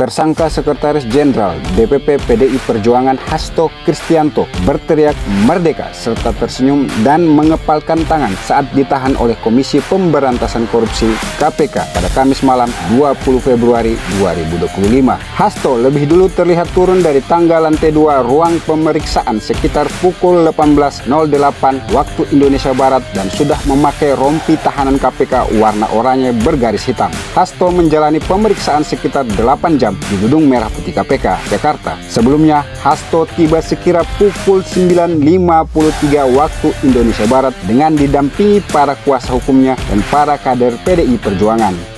Tersangka Sekretaris Jenderal DPP PDI Perjuangan Hasto Kristianto berteriak merdeka serta tersenyum dan mengepalkan tangan saat ditahan oleh Komisi Pemberantasan Korupsi KPK pada Kamis malam 20 Februari 2025. Hasto lebih dulu terlihat turun dari tangga lantai 2 ruang pemeriksaan sekitar pukul 18.08 waktu Indonesia Barat dan sudah memakai rompi tahanan KPK warna oranye bergaris hitam. Hasto menjalani pemeriksaan sekitar 8 jam di Gedung Merah Putih KPK, Jakarta. Sebelumnya, Hasto tiba sekira pukul 9.53 waktu Indonesia Barat dengan didampingi para kuasa hukumnya dan para kader PDI Perjuangan.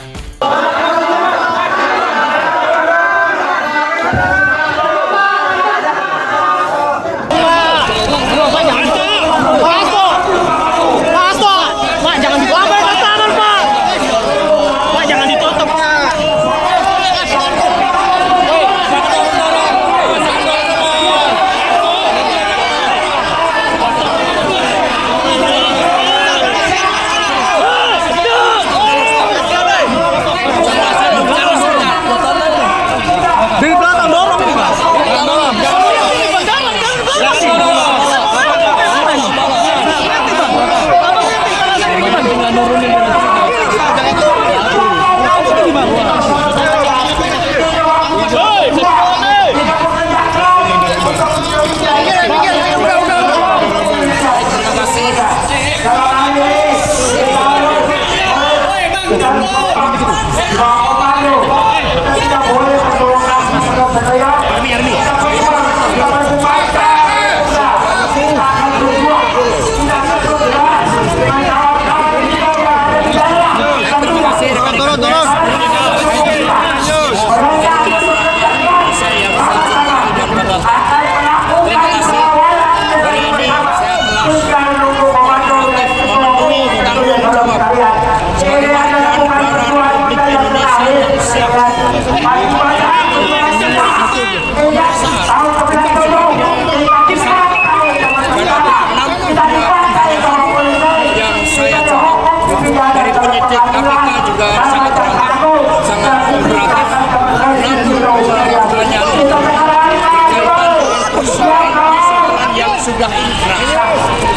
Sudah inkrah,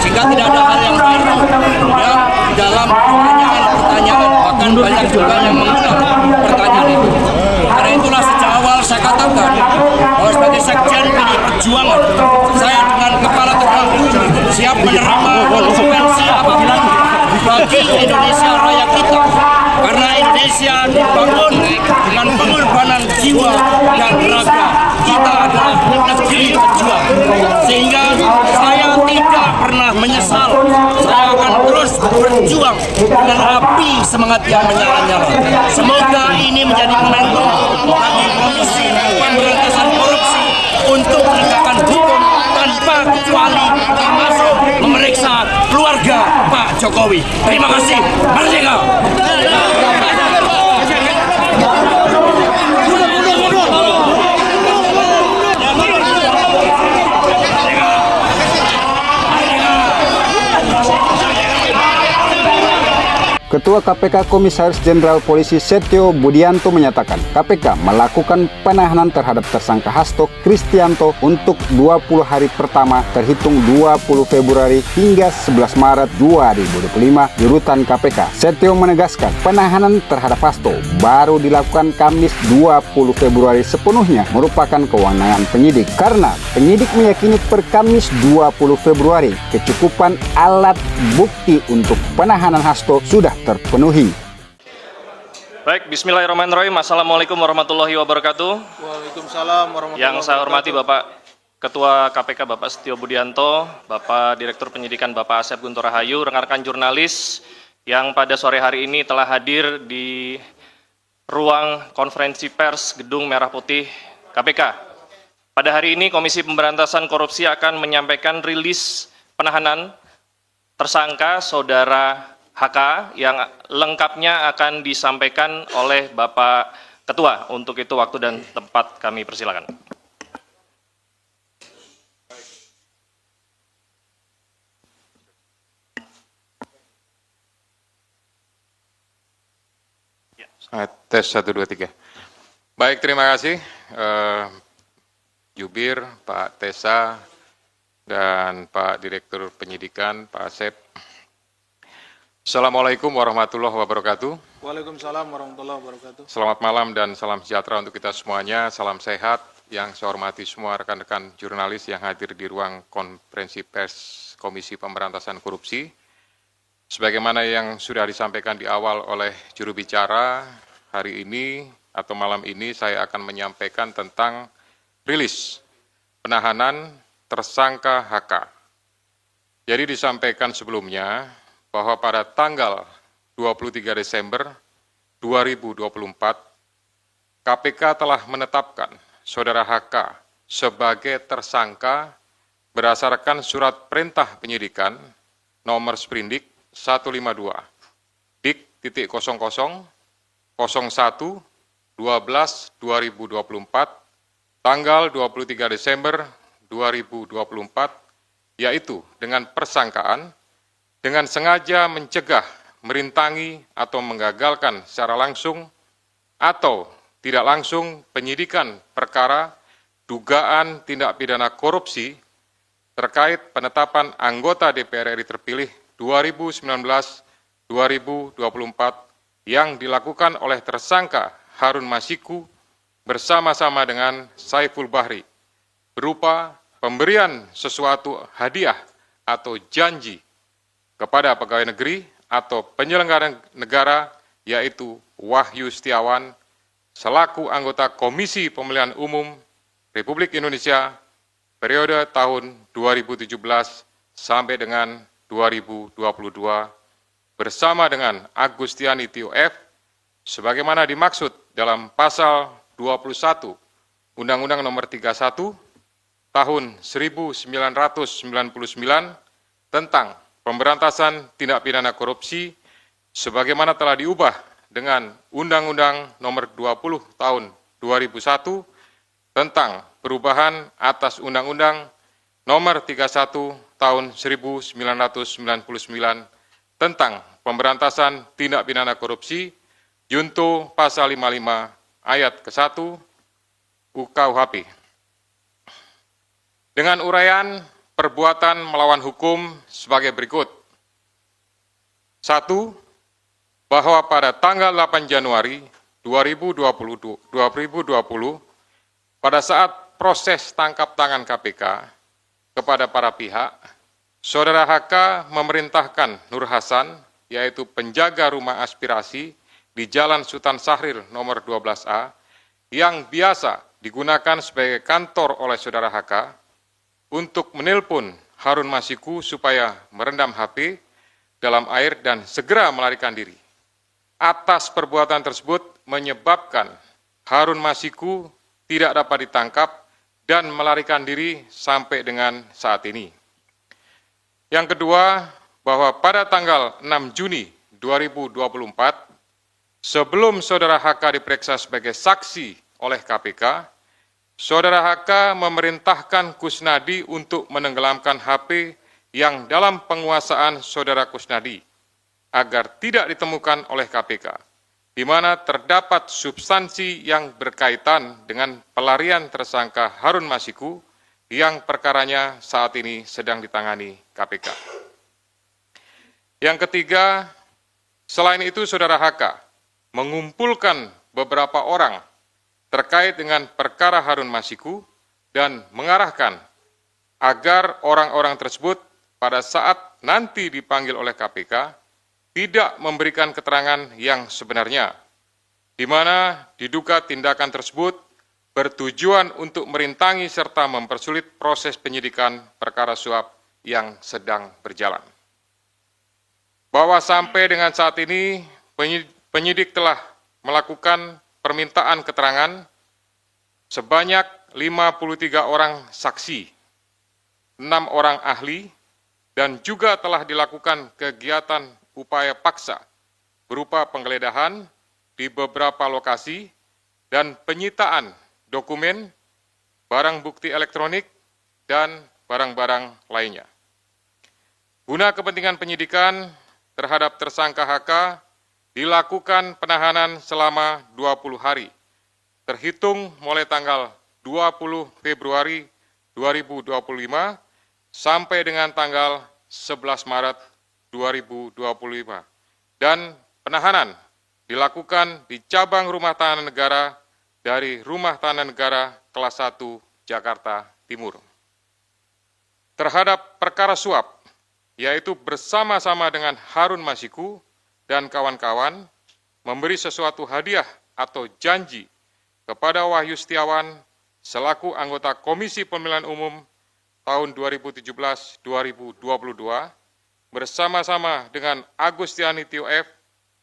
sehingga tidak ada hal yang baru ya, dalam pertanyaan, bahkan banyak juga yang mengulang pertanyaan itu. Karena itulah sejak awal saya katakan bahwa sebagai sekjen PDI Perjuangan, saya dengan kepala terhadap siap menerima konsekuensi apapun bagi Indonesia Raya kita, karena Indonesia dibangun dengan pengorbanan jiwa dan raga. Kita adalah negeri pejuang, sehingga saya tidak pernah menyesal. Saya akan terus berjuang dengan api semangat yang menyala-nyala. Semoga ini menjadi momentum bagi Komisi Pemberantasan Korupsi untuk menegakkan hukum tanpa kecuali, termasuk memeriksa keluarga Pak Jokowi. Terima kasih. Merdeka! Ketua KPK Komisaris Jenderal Polisi Setio Budianto menyatakan KPK melakukan penahanan terhadap tersangka Hasto Kristianto untuk 20 hari pertama terhitung 20 Februari hingga 11 Maret 2025 di rutan KPK. Setio menegaskan penahanan terhadap Hasto baru dilakukan Kamis 20 Februari sepenuhnya merupakan kewenangan penyidik karena penyidik meyakini per Kamis 20 Februari kecukupan alat bukti untuk penahanan Hasto sudah terpenuhi. Baik, bismillahirrahmanirrahim. Assalamualaikum warahmatullahi wabarakatuh. Waalaikumsalam warahmatullahi wabarakatuh. Yang saya hormati Bapak Ketua KPK Bapak Setio Budianto, Bapak Direktur Penyidikan Bapak Asep Guntur Rahayu, rekan-rekan jurnalis yang pada sore hari ini telah hadir di ruang konferensi pers Gedung Merah Putih KPK. Pada hari ini Komisi Pemberantasan Korupsi akan menyampaikan rilis penahanan tersangka Saudara HK yang lengkapnya akan disampaikan oleh Bapak Ketua. Untuk itu waktu dan tempat kami persilakan. Tes 1, 2, 3. Baik, terima kasih Jubir, Pak Tesa, dan Pak Direktur Penyidikan, Pak Asep. Assalamualaikum warahmatullahi wabarakatuh. Waalaikumsalam warahmatullahi wabarakatuh. Selamat malam dan salam sejahtera untuk kita semuanya. Salam sehat yang saya hormati semua rekan-rekan jurnalis yang hadir di ruang konferensi pers Komisi Pemberantasan Korupsi. Sebagaimana yang sudah disampaikan di awal oleh juru bicara, hari ini atau malam ini saya akan menyampaikan tentang rilis penahanan tersangka HK. Jadi disampaikan sebelumnya bahwa pada tanggal 23 Desember 2024, KPK telah menetapkan Saudara HK sebagai tersangka berdasarkan surat perintah penyidikan nomor sprindik 152 dik.01/12/2024 tanggal 23 Desember 2024, yaitu dengan persangkaan dengan sengaja mencegah, merintangi, atau menggagalkan secara langsung atau tidak langsung penyidikan perkara dugaan tindak pidana korupsi terkait penetapan anggota DPR RI terpilih 2019-2024 yang dilakukan oleh tersangka Harun Masiku bersama-sama dengan Saiful Bahri berupa pemberian sesuatu hadiah atau janji kepada pegawai negeri atau penyelenggara negara, yaitu Wahyu Setiawan selaku anggota Komisi Pemilihan Umum Republik Indonesia periode tahun 2017 sampai dengan 2022 bersama dengan Agustiani Tio F sebagaimana dimaksud dalam pasal 21 Undang-Undang Nomor 31 Tahun 1999 tentang pemberantasan tindak pidana korupsi sebagaimana telah diubah dengan Undang-Undang Nomor 20 Tahun 2001 tentang perubahan atas Undang-Undang Nomor 31 Tahun 1999 tentang pemberantasan tindak pidana korupsi junto pasal 55 ayat ke-1 UKUHP. Dengan uraian perbuatan melawan hukum sebagai berikut. 1. Bahwa pada tanggal 8 Januari 2020 pada saat proses tangkap tangan KPK kepada para pihak, Saudara HK memerintahkan Nur Hasan, yaitu penjaga rumah aspirasi di Jalan Sultan Syahrir nomor 12A, yang biasa digunakan sebagai kantor oleh Saudara HK, untuk menelpon Harun Masiku supaya merendam HP dalam air dan segera melarikan diri. Atas perbuatan tersebut menyebabkan Harun Masiku tidak dapat ditangkap dan melarikan diri sampai dengan saat ini. Yang kedua, bahwa pada tanggal 6 Juni 2024, sebelum Saudara HK diperiksa sebagai saksi oleh KPK, Saudara HK memerintahkan Kusnadi untuk menenggelamkan HP yang dalam penguasaan Saudara Kusnadi agar tidak ditemukan oleh KPK, di mana terdapat substansi yang berkaitan dengan pelarian tersangka Harun Masiku yang perkaranya saat ini sedang ditangani KPK. Yang ketiga, selain itu Saudara HK mengumpulkan beberapa orang terkait dengan perkara Harun Masiku dan mengarahkan agar orang-orang tersebut pada saat nanti dipanggil oleh KPK tidak memberikan keterangan yang sebenarnya, di mana diduga tindakan tersebut bertujuan untuk merintangi serta mempersulit proses penyidikan perkara suap yang sedang berjalan. Bahwa sampai dengan saat ini penyidik telah melakukan permintaan keterangan sebanyak 53 orang saksi, 6 orang ahli, dan juga telah dilakukan kegiatan upaya paksa berupa penggeledahan di beberapa lokasi dan penyitaan dokumen, barang bukti elektronik, dan barang-barang lainnya. Guna kepentingan penyidikan terhadap tersangka HK dilakukan penahanan selama 20 hari terhitung mulai tanggal 20 Februari 2025 sampai dengan tanggal 11 Maret 2025. Dan penahanan dilakukan di cabang rumah tahanan negara dari Rumah Tahanan Negara kelas 1 Jakarta Timur. Terhadap perkara suap, yaitu bersama-sama dengan Harun Masiku dan kawan-kawan memberi sesuatu hadiah atau janji kepada Wahyu Setiawan selaku anggota Komisi Pemilihan Umum tahun 2017-2022 bersama-sama dengan Agustiani Tio F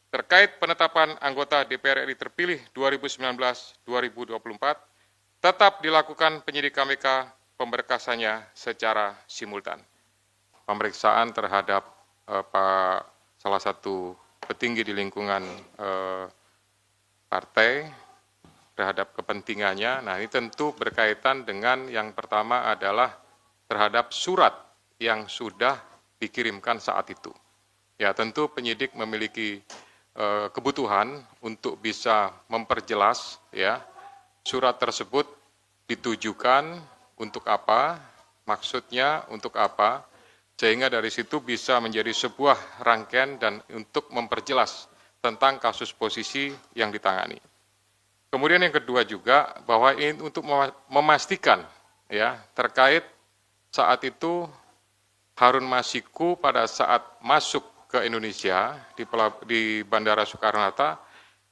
terkait penetapan anggota DPR RI terpilih 2019-2024 tetap dilakukan penyidik KPK pemberkasannya secara simultan. Pemeriksaan terhadap salah satu petinggi di lingkungan partai terhadap kepentingannya. Nah, ini tentu berkaitan dengan yang pertama adalah terhadap surat yang sudah dikirimkan saat itu. Ya, tentu penyidik memiliki kebutuhan untuk bisa memperjelas ya surat tersebut ditujukan untuk apa, maksudnya untuk apa, sehingga dari situ bisa menjadi sebuah rangkaian dan untuk memperjelas tentang kasus posisi yang ditangani. Kemudian yang kedua juga bahwa ini untuk memastikan ya terkait saat itu Harun Masiku pada saat masuk ke Indonesia di Bandara Soekarno-Hatta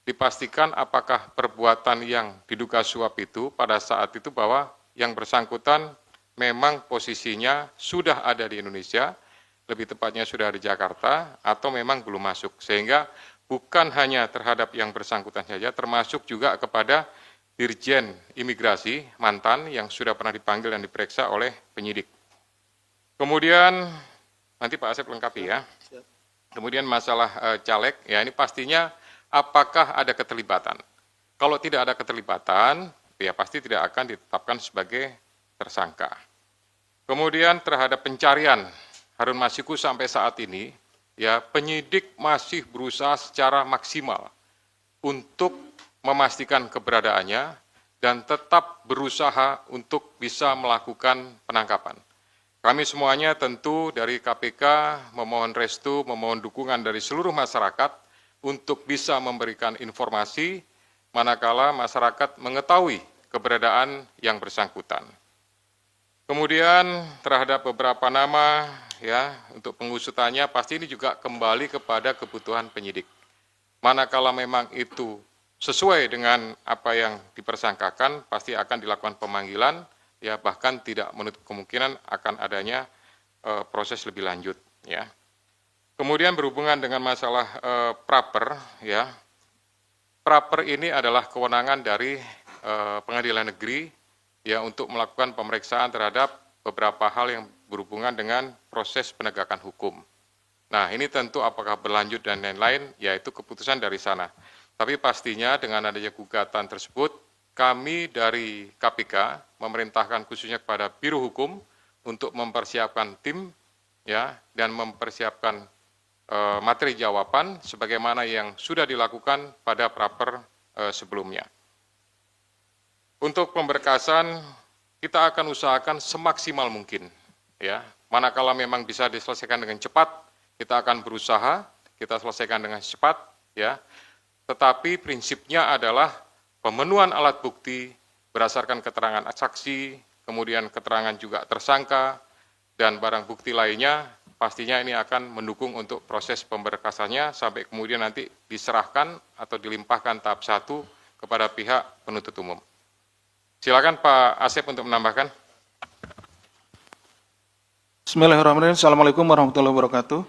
dipastikan apakah perbuatan yang diduga suap itu pada saat itu bahwa yang bersangkutan memang posisinya sudah ada di Indonesia, lebih tepatnya sudah di Jakarta atau memang belum masuk. Sehingga bukan hanya terhadap yang bersangkutan saja, termasuk juga kepada Dirjen Imigrasi mantan yang sudah pernah dipanggil dan diperiksa oleh penyidik. Kemudian nanti Pak Asep lengkapi ya. Kemudian masalah caleg, ya ini pastinya apakah ada keterlibatan. Kalau tidak ada keterlibatan, ya pasti tidak akan ditetapkan sebagai tersangka. Kemudian terhadap pencarian Harun Masiku sampai saat ini, ya penyidik masih berusaha secara maksimal untuk memastikan keberadaannya dan tetap berusaha untuk bisa melakukan penangkapan. Kami semuanya tentu dari KPK memohon restu, memohon dukungan dari seluruh masyarakat untuk bisa memberikan informasi manakala masyarakat mengetahui keberadaan yang bersangkutan. Kemudian terhadap beberapa nama ya untuk pengusutannya pasti ini juga kembali kepada kebutuhan penyidik. Manakala memang itu sesuai dengan apa yang dipersangkakan pasti akan dilakukan pemanggilan. Ya bahkan tidak menutup kemungkinan akan adanya proses lebih lanjut ya. Kemudian berhubungan dengan masalah praper ya. Praper ini adalah kewenangan dari pengadilan negeri ya untuk melakukan pemeriksaan terhadap beberapa hal yang berhubungan dengan proses penegakan hukum. Nah, ini tentu apakah berlanjut dan lain-lain yaitu keputusan dari sana. Tapi pastinya dengan adanya gugatan tersebut kami dari KPK memerintahkan khususnya kepada Biro Hukum untuk mempersiapkan tim ya dan mempersiapkan materi jawaban sebagaimana yang sudah dilakukan pada praper sebelumnya. Untuk pemberkasan kita akan usahakan semaksimal mungkin ya. Manakala memang bisa diselesaikan dengan cepat, kita akan berusaha kita selesaikan dengan cepat ya. Tetapi prinsipnya adalah pemenuhan alat bukti berdasarkan keterangan saksi, kemudian keterangan juga tersangka, dan barang bukti lainnya, pastinya ini akan mendukung untuk proses pemberkasannya sampai kemudian nanti diserahkan atau dilimpahkan tahap 1 kepada pihak penuntut umum. Silakan Pak Asep untuk menambahkan. Bismillahirrahmanirrahim. Assalamualaikum warahmatullahi wabarakatuh.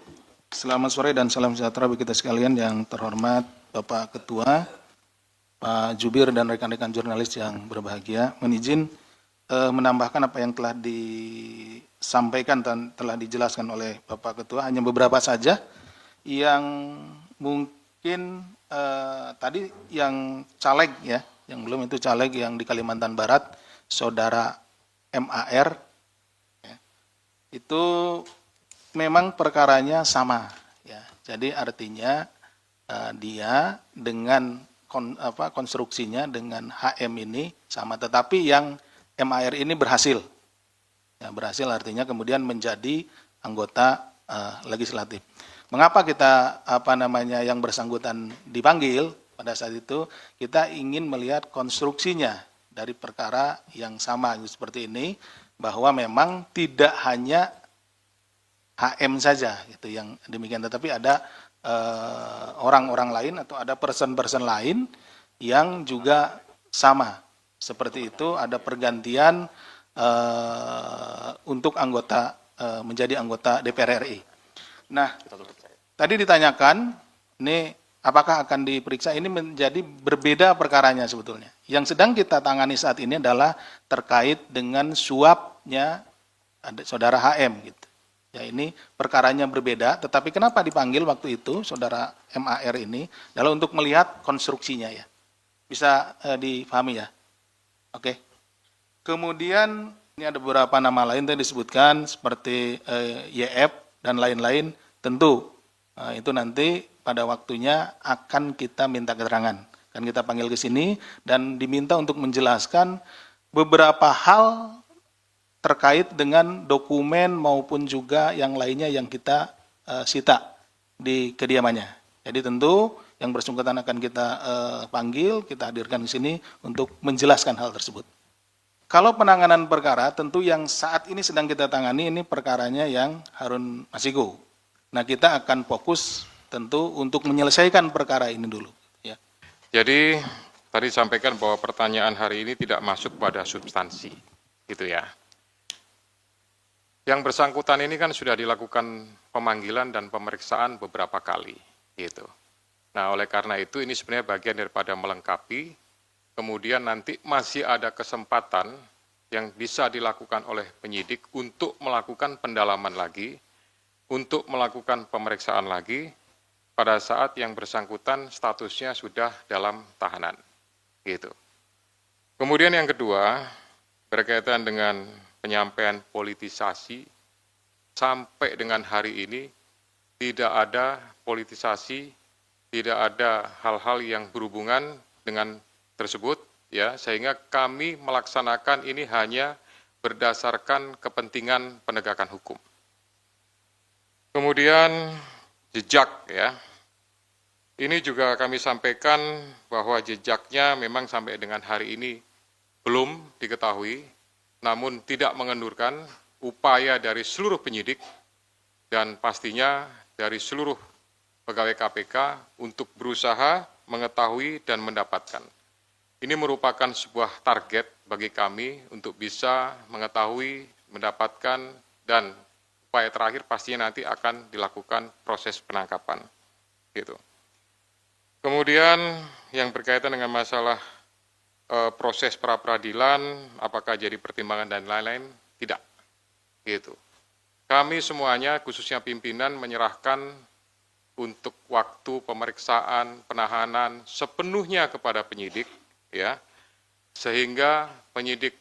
Selamat sore dan salam sejahtera bagi kita sekalian yang terhormat Bapak Ketua, Pak Jubir dan rekan-rekan jurnalis yang berbahagia. Izin menambahkan apa yang telah disampaikan dan telah dijelaskan oleh Bapak Ketua, hanya beberapa saja yang mungkin tadi yang caleg ya, yang belum itu caleg yang di Kalimantan Barat, Saudara MAR, ya, itu memang perkaranya sama ya. Jadi artinya dia dengan konstruksinya dengan HM ini sama, tetapi yang MAR ini berhasil. Ya, berhasil artinya kemudian menjadi anggota legislatif. Mengapa kita yang bersangkutan dipanggil pada saat itu? Kita ingin melihat konstruksinya dari perkara yang sama seperti ini, bahwa memang tidak hanya HM saja gitu yang demikian, tetapi ada orang-orang lain atau ada person-person lain yang juga sama seperti itu, ada pergantian untuk anggota menjadi anggota DPR RI. Nah, tadi ditanyakan, ini apakah akan diperiksa, ini menjadi berbeda perkaranya sebetulnya. Yang sedang kita tangani saat ini adalah terkait dengan suapnya saudara HM gitu. Ya, ini perkaranya berbeda, tetapi kenapa dipanggil waktu itu saudara MAR ini adalah untuk melihat konstruksinya ya. Bisa dipahami ya? Oke. Kemudian ini ada beberapa nama lain yang disebutkan seperti YF dan lain-lain, tentu itu nanti pada waktunya akan kita minta keterangan. Kan kita panggil ke sini dan diminta untuk menjelaskan beberapa hal terkait dengan dokumen maupun juga yang lainnya yang kita sita di kediamannya. Jadi tentu yang bersangkutan akan kita panggil, kita hadirkan ke sini untuk menjelaskan hal tersebut. Kalau penanganan perkara, tentu yang saat ini sedang kita tangani ini perkaranya yang Harun Masiku. Nah, kita akan fokus tentu untuk menyelesaikan perkara ini dulu. Ya. Jadi tadi sampaikan bahwa pertanyaan hari ini tidak masuk pada substansi, gitu ya. Yang bersangkutan ini kan sudah dilakukan pemanggilan dan pemeriksaan beberapa kali, gitu. Nah, oleh karena itu ini sebenarnya bagian daripada melengkapi. Kemudian nanti masih ada kesempatan yang bisa dilakukan oleh penyidik untuk melakukan pendalaman lagi, untuk melakukan pemeriksaan lagi pada saat yang bersangkutan statusnya sudah dalam tahanan. Gitu. Kemudian yang kedua, berkaitan dengan penyampaian politisasi, sampai dengan hari ini tidak ada politisasi, tidak ada hal-hal yang berhubungan dengan tersebut, ya, sehingga kami melaksanakan ini hanya berdasarkan kepentingan penegakan hukum. Kemudian jejak, ya, ini juga kami sampaikan bahwa jejaknya memang sampai dengan hari ini belum diketahui, namun tidak mengendurkan upaya dari seluruh penyidik dan pastinya dari seluruh pegawai KPK untuk berusaha mengetahui dan mendapatkan. Ini merupakan sebuah target bagi kami untuk bisa mengetahui, mendapatkan, dan upaya terakhir pastinya nanti akan dilakukan proses penangkapan. Gitu. Kemudian yang berkaitan dengan masalah proses pra-peradilan, apakah jadi pertimbangan dan lain-lain, tidak. Gitu. Kami semuanya, khususnya pimpinan, menyerahkan untuk waktu pemeriksaan, penahanan sepenuhnya kepada penyidik, ya, sehingga penyidik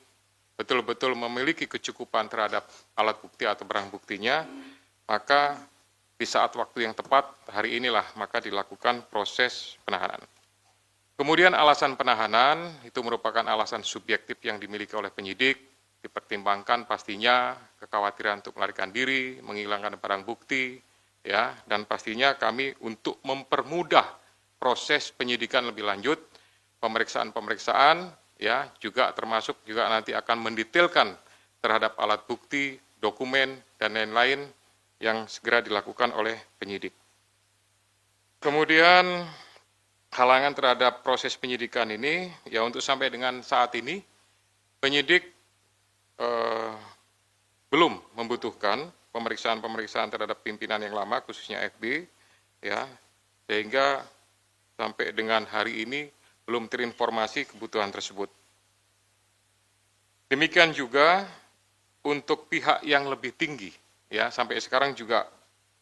betul-betul memiliki kecukupan terhadap alat bukti atau barang buktinya, maka di saat waktu yang tepat, hari inilah maka dilakukan proses penahanan. Kemudian alasan penahanan itu merupakan alasan subjektif yang dimiliki oleh penyidik, dipertimbangkan pastinya kekhawatiran untuk melarikan diri, menghilangkan barang bukti, ya, dan pastinya kami untuk mempermudah proses penyidikan lebih lanjut, pemeriksaan-pemeriksaan, ya, juga termasuk juga nanti akan mendetailkan terhadap alat bukti, dokumen, dan lain-lain yang segera dilakukan oleh penyidik. Kemudian halangan terhadap proses penyidikan ini, ya, untuk sampai dengan saat ini penyidik belum membutuhkan pemeriksaan-pemeriksaan terhadap pimpinan yang lama, khususnya FB, ya, sehingga sampai dengan hari ini belum terinformasi kebutuhan tersebut. Demikian juga untuk pihak yang lebih tinggi, ya, sampai sekarang juga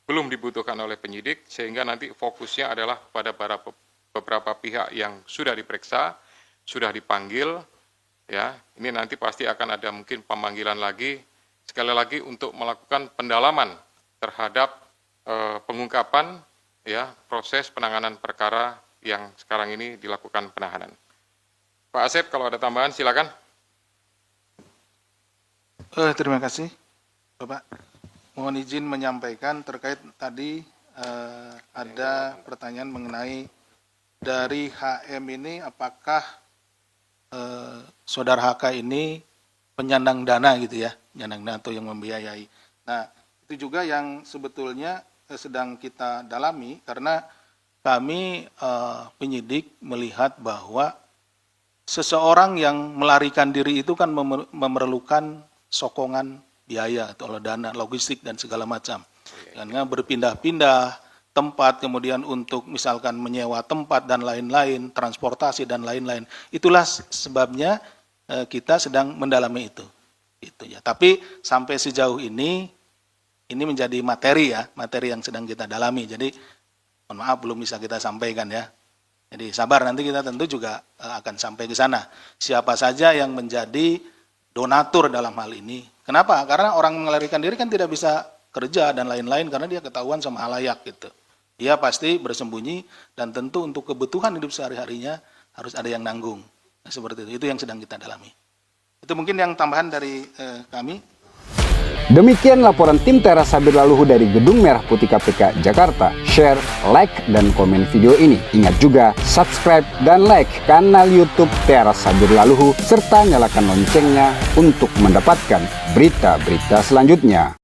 belum dibutuhkan oleh penyidik, sehingga nanti fokusnya adalah pada beberapa pihak yang sudah diperiksa, sudah dipanggil, ya, ini nanti pasti akan ada mungkin pemanggilan lagi, sekali lagi untuk melakukan pendalaman terhadap pengungkapan, ya, proses penanganan perkara yang sekarang ini dilakukan penahanan. Pak Asep, kalau ada tambahan silakan. Terima kasih, Bapak. Mohon izin menyampaikan terkait tadi ada pertanyaan mengenai dari HM ini apakah Saudara HK ini penyandang dana gitu ya, penyandang dana atau yang membiayai. Nah, itu juga yang sebetulnya sedang kita dalami karena kami penyidik melihat bahwa seseorang yang melarikan diri itu kan memerlukan sokongan biaya atau dana, logistik dan segala macam. Karena berpindah-pindah tempat, kemudian untuk misalkan menyewa tempat dan lain-lain, transportasi dan lain-lain. Itulah sebabnya kita sedang mendalami itu. Itu ya. Tapi sampai sejauh ini menjadi materi ya, materi yang sedang kita dalami. Jadi mohon maaf belum bisa kita sampaikan ya. Jadi sabar, nanti kita tentu juga akan sampai ke sana. Siapa saja yang menjadi donatur dalam hal ini. Kenapa? Karena orang melarikan diri kan tidak bisa kerja dan lain-lain karena dia ketahuan sama halayak gitu. Dia pasti bersembunyi dan tentu untuk kebutuhan hidup sehari-harinya harus ada yang nanggung. Nah, seperti itu yang sedang kita dalami. Itu mungkin yang tambahan dari kami. Demikian laporan tim Teras Sabir Laluhu dari Gedung Merah Putih KPK Jakarta. Share, like, dan komen video ini. Ingat juga subscribe dan like kanal YouTube Teras Sabir Laluhu serta nyalakan loncengnya untuk mendapatkan berita-berita selanjutnya.